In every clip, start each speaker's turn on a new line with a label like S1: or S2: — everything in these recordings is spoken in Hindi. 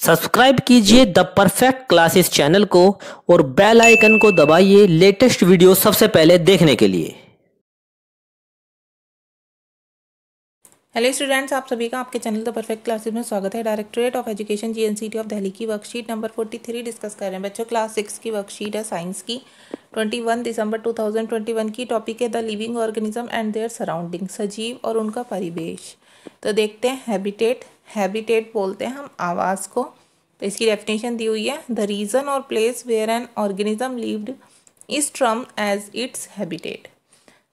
S1: सब्सक्राइब कीजिए द परफेक्ट क्लासेस चैनल को और बेल आइकन को दबाइए लेटेस्ट वीडियो सबसे पहले देखने के लिए।
S2: हेलो स्टूडेंट्स, आप सभी का आपके चैनल द परफेक्ट क्लासेस में स्वागत है। Directorate of education GNCT of Delhi की वर्कशीट नंबर 43 डिस्कस कर रहे हैं बच्चों। क्लास 6 की वर्कशीट है साइंस की, 21 दिसंबर 2021 की। टॉपिक है the living organism and their surrounding, सजीव और उनका परिवेश। तो देखते हैं हैबिटेट। हैबिटेट बोलते हैं हम आवास को। तो इसकी डेफिनेशन दी हुई है, द रीजन और place where an organism lived is termed as its habitat.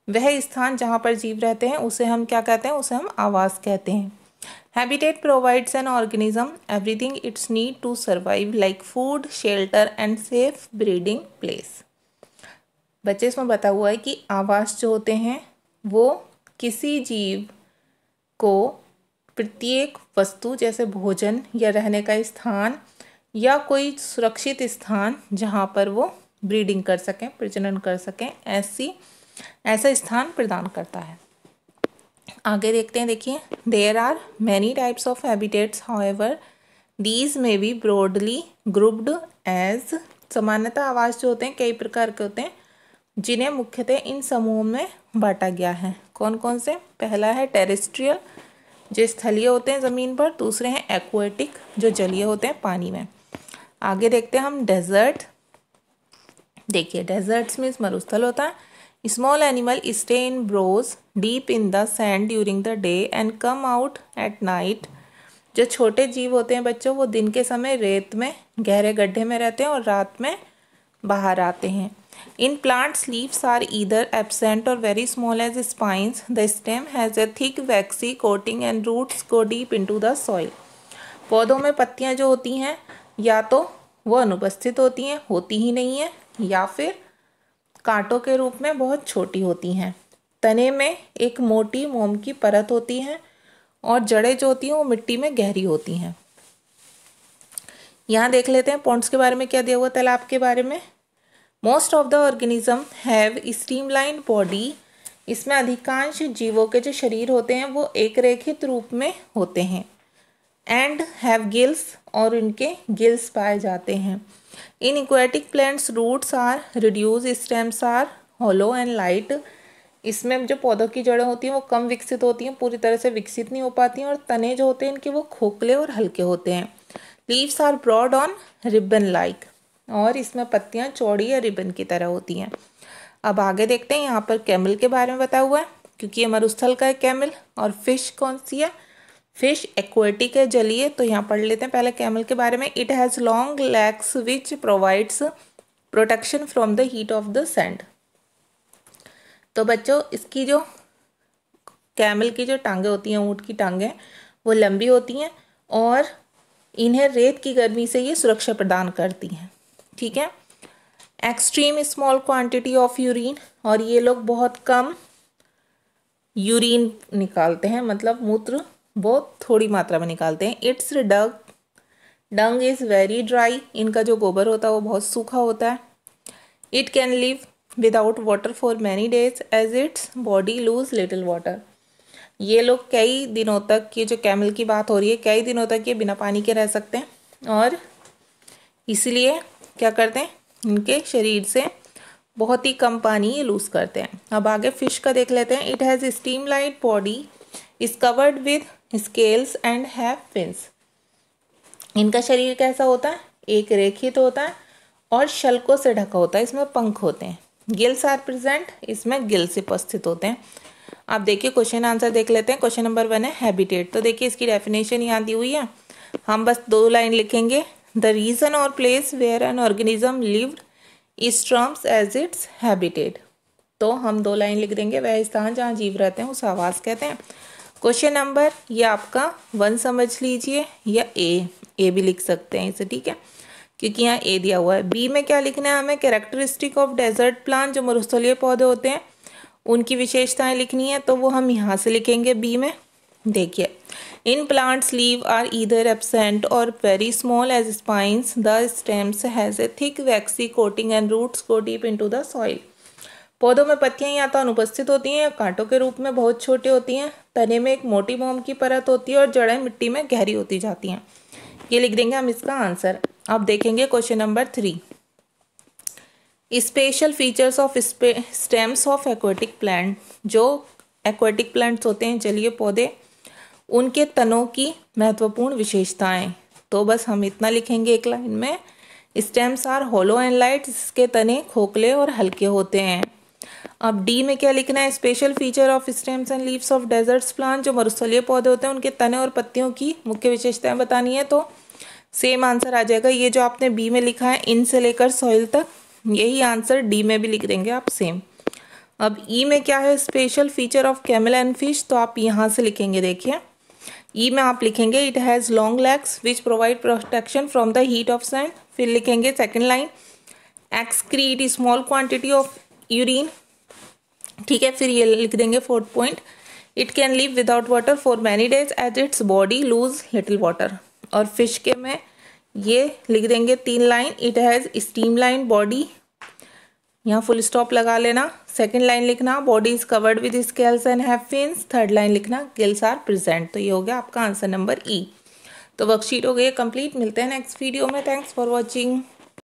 S2: वह स्थान जहाँ पर जीव रहते हैं उसे हम क्या कहते हैं, उसे हम आवास कहते हैं। Habitat provides an organism everything its need to survive like food, shelter and safe breeding place. बच्चे इसमें बता हुआ है कि आवास जो होते हैं वो किसी जीव को प्रत्येक वस्तु जैसे भोजन या रहने का स्थान या कोई सुरक्षित स्थान जहाँ पर वो ब्रीडिंग कर सकें, प्रजनन कर सकें, ऐसा स्थान प्रदान करता है। आगे देखते हैं, देखिए, there are many types of habitats, however these may be broadly grouped as. सामान्यतः आवास जो होते हैं कई प्रकार के होते हैं जिन्हें मुख्यतः इन समूहों में बांटा गया है। कौन कौन से? पहला है टेरेस्ट्रियल, जो स्थलीय होते हैं ज़मीन पर। दूसरे हैं एक्वेटिक, जो जलीय होते हैं पानी में। आगे देखते हैं हम डेजर्ट। देखिए, डेजर्ट्स में मरुस्थल होता है। Small animal stay in burrows deep in the sand during the day and come out at night. जो छोटे जीव होते हैं बच्चों, वो दिन के समय रेत में गहरे गड्ढे में रहते हैं और रात में बाहर आते हैं। In plants leaves are either absent or very small as spines. The stem has a thick waxy coating and roots go deep into the soil. पौधों में पत्तियां जो होती हैं या तो वो अनुपस्थित होती हैं, होती ही नहीं है, या फिर कांटों के रूप में बहुत छोटी होती हैं। तने में एक मोटी मोम की परत होती है और जड़ें जो होती हैं वो मिट्टी में गहरी होती हैं। यहाँ देख लेते हैं पॉन्ड्स के बारे में क्या दिया हुआ, तालाब के बारे में। Most of the organism have streamline body. इसमें अधिकांश जीवों के जो शरीर होते हैं वो एक रेखित रूप में होते हैं। एंड हैव गिल्स, और इनके गिल्स पाए जाते हैं। In aquatic plants roots are reduce, stems are hollow and light. इसमें जो पौधों की जड़ें होती हैं वो कम विकसित होती हैं, पूरी तरह से विकसित नहीं हो पाती हैं, और तने जो होते हैं इनके वो खोखले और हल्के होते हैं। Leaves are broad on ribbon like, और इसमें पत्तियां चौड़ी या रिबन की तरह होती हैं। अब आगे देखते हैं, यहाँ पर कैमल के बारे में बताया हुआ है, क्योंकि ये मरुस्थल का है कैमल। और फिश कौन सी है? फिश एक्वेटिक है, जलीय। तो यहाँ पढ़ लेते हैं पहले कैमल के बारे में। It has long legs which provides protection from the heat of the sand. तो बच्चों, इसकी जो कैमल की जो टांगें होती हैं, ऊँट की टांगें, वो लंबी होती हैं और इन्हें रेत की गर्मी से ये सुरक्षा प्रदान करती हैं। ठीक है। Extreme small quantity of urine, और ये लोग बहुत कम यूरिन निकालते हैं, मतलब मूत्र बहुत थोड़ी मात्रा में निकालते हैं। Its dung is very dry. इनका जो गोबर होता है वो बहुत सूखा होता है। It can live without water for many days as its body lose little water. ये लोग कई दिनों तक, ये जो कैमल की बात हो रही है, कई दिनों तक ये बिना पानी के रह सकते हैं, और इसलिए क्या करते हैं, इनके शरीर से बहुत ही कम पानी ये लूज करते हैं। अब आगे फिश का देख लेते हैं। It has streamlined body is covered with scales and have fins. इनका शरीर कैसा होता है? एक रेखित होता है और शल्कों से ढका होता है, इसमें पंख होते हैं। गिल्स आर प्रेजेंट, इसमें गिल्स उपस्थित होते हैं। आप देखिए क्वेश्चन आंसर देख लेते हैं। क्वेश्चन नंबर 1 है हैबिटेट। तो देखिए इसकी डेफिनेशन यहाँ दी हुई है, हम बस 2 लाइन लिखेंगे। द रीजन और place where an organism lived is terms as its habitat. तो हम 2 लाइन लिख देंगे, वह स्थान जहाँ जीव रहते हैं उसे आवास कहते हैं। क्वेश्चन नंबर ये आपका 1 समझ लीजिए, या ए भी लिख सकते हैं इसे, ठीक है, क्योंकि यहाँ ए दिया हुआ है। बी में क्या लिखना है हमें? कैरेक्टरिस्टिक ऑफ डेजर्ट प्लांट, जो मरुस्थलीय पौधे होते हैं उनकी विशेषताएं लिखनी है, तो वो हम यहाँ से लिखेंगे बी में। देखिए, in plants leave are either absent or very small as spines. The stems has a thick waxy coating and roots go deep into the soil. पौधों में पत्तियां या तो अनुपस्थित होती हैं या कांटों के रूप में बहुत छोटी होती हैं। तने में एक मोटी मोम की परत होती है और जड़ें मिट्टी में गहरी होती जाती हैं। ये लिख देंगे हम इसका आंसर। अब देखेंगे question number 3। Special features of stems of aquatic plant. जो एक्वेटिक प्लांट्स होते हैं, जलीय पौधे, उनके तनों की महत्वपूर्ण विशेषताएं। तो बस हम इतना लिखेंगे एक लाइन में। Stems are hollow and light, इसके तने खोखले और हल्के होते हैं। अब डी में क्या लिखना है? Special feature of stems and leaves of desserts plant. जो मरुस्थलीय पौधे होते हैं उनके तने और पत्तियों की मुख्य विशेषताएं बतानी है। तो सेम आंसर आ जाएगा। ये जो आपने बी में लिखा है इन से लेकर सॉइल तक, यही आंसर डी में भी लिख देंगे आप सेम। अब ई में क्या है? Special feature of camel and fish. तो आप यहाँ से लिखेंगे, देखिए ई में आप लिखेंगे it has long legs which provide protection from the heat of sun. फिर लिखेंगे second line excrete small quantity of urine. ठीक है, फिर ये लिख देंगे fourth point, it can live without water for many days as its body lose little water. और फिश के में ये लिख देंगे 3 line, it has streamline body, यहाँ फुल स्टॉप लगा लेना। सेकेंड लाइन लिखना body is covered with scales and have fins. Third line लिखना गिल्स आर प्रेजेंट। तो ये हो गया आपका आंसर नंबर ई। तो वर्कशीट हो गई कंप्लीट। मिलते हैं नेक्स्ट वीडियो में। Thanks for watching.